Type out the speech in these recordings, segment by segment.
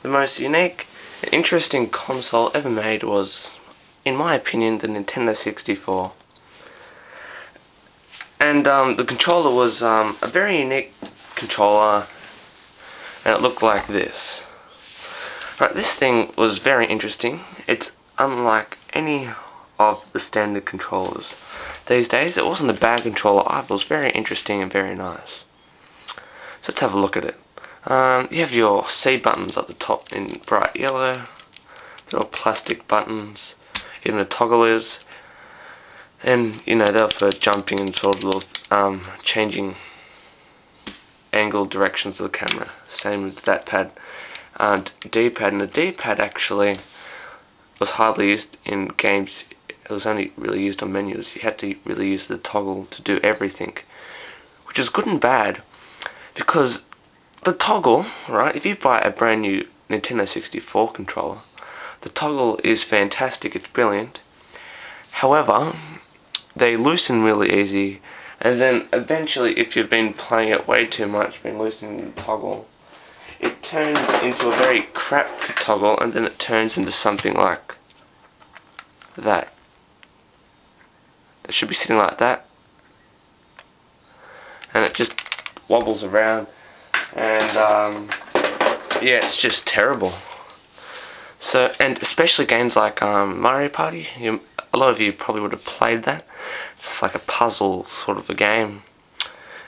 The most unique and interesting console ever made was, in my opinion, the Nintendo 64. And the controller was a very unique controller, and it looked like this. Right, this thing was very interesting. It's unlike any of the standard controllers these days. It wasn't a bad controller either. It was very interesting and very nice. So let's have a look at it. You have your C buttons at the top in bright yellow, little plastic buttons, even a toggle is, and you know, they're for jumping and sort of little changing angle directions of the camera, same as that pad. D-pad, and the D-pad actually was hardly used in games. It was only really used on menus. You had to really use the toggle to do everything, which is good and bad, because the toggle, right, if you buy a brand new Nintendo 64 controller, the toggle is fantastic, it's brilliant. However, they loosen really easy, and then eventually, if you've been playing it way too much, been loosening the toggle, it turns into a very crap toggle, and then it turns into something like that. It should be sitting like that, and it just wobbles around, and yeah, it's just terrible. So, and especially games like Mario Party, a lot of you probably would have played that. It's just like a puzzle sort of a game,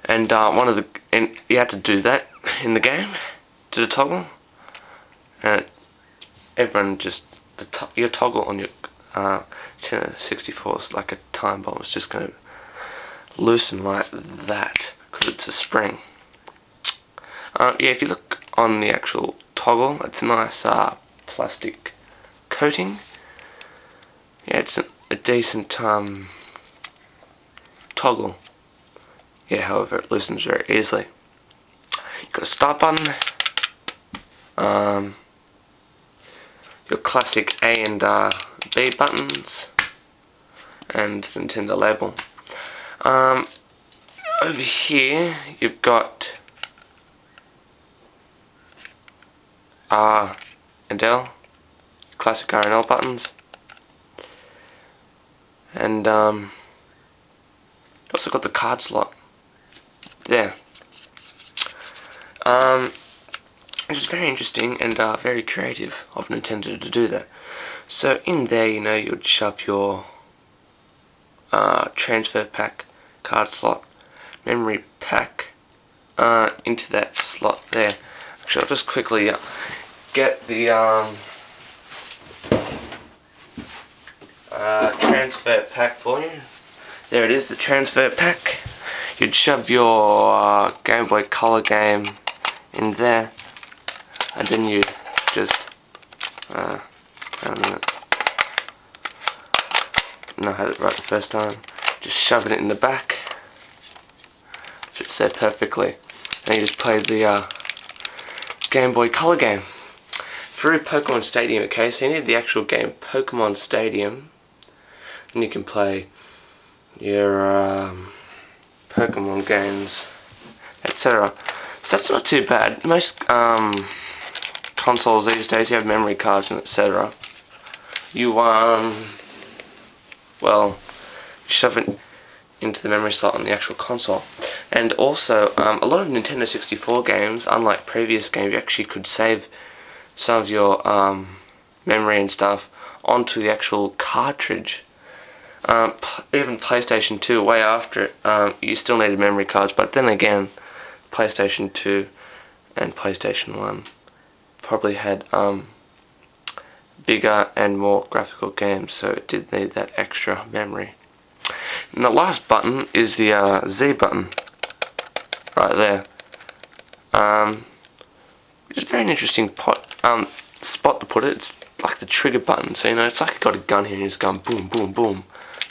and you had to do that in the game, do the toggle, and everyone just your toggle on your Nintendo 64 is like a time bomb. It's just going to loosen like that because it's a spring. Yeah, if you look on the actual toggle, it's a nice plastic coating. Yeah, it's a decent toggle. Yeah, however, it loosens very easily. You've got a start button, your classic A and B buttons, and the Nintendo label. Over here, you've got R and L, classic R and L buttons, and also got the card slot there. Which is very interesting and very creative of Nintendo to do that. So in there, you know, you'd shove your transfer pack, card slot, memory pack into that slot there. Actually, I'll just quickly get the transfer pack for you. There it is, the transfer pack. You'd shove your Game Boy Color game in there, and then you just wait a minute. No, I had it right the first time. Just shove it in the back. So it's there perfectly. And you just play the Game Boy Color game through Pokemon Stadium. Okay, so you need the actual game Pokemon Stadium, and you can play your Pokemon games, etc. So that's not too bad. Most consoles these days, you have memory cards and etc. You well, shove it into the memory slot on the actual console. And also, a lot of Nintendo 64 games, unlike previous games, you actually could save some of your memory and stuff onto the actual cartridge. Even PlayStation 2, way after it, you still needed memory cards, but then again, PlayStation 2 and PlayStation 1 probably had bigger and more graphical games, so it did need that extra memory. And the last button is the Z button, right there. Which is a very interesting spot to put it. It's like the trigger button, so you know, it's like you've got a gun here and it's going boom, boom, boom,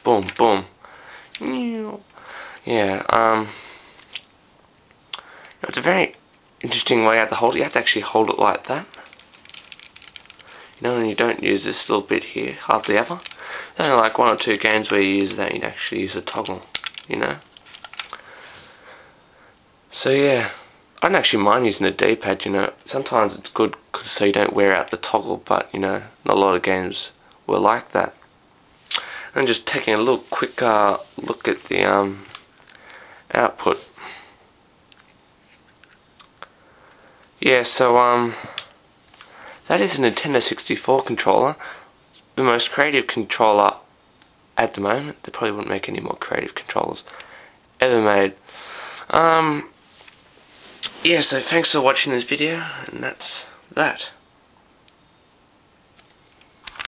boom, boom. Yeah, it's a very interesting way you have to hold it. You have to actually hold it like that. You know, and you don't use this little bit here, hardly ever. There's only like one or two games where you use that, you'd actually use a toggle, you know. So yeah, I don't actually mind using the D-pad, you know. Sometimes it's good cause so you don't wear out the toggle, but, you know, not a lot of games were like that. And just taking a little quick look at the output. Yeah, so that is a Nintendo 64 controller. The most creative controller at the moment. They probably wouldn't make any more creative controllers ever made. Yeah, so thanks for watching this video, and that's that.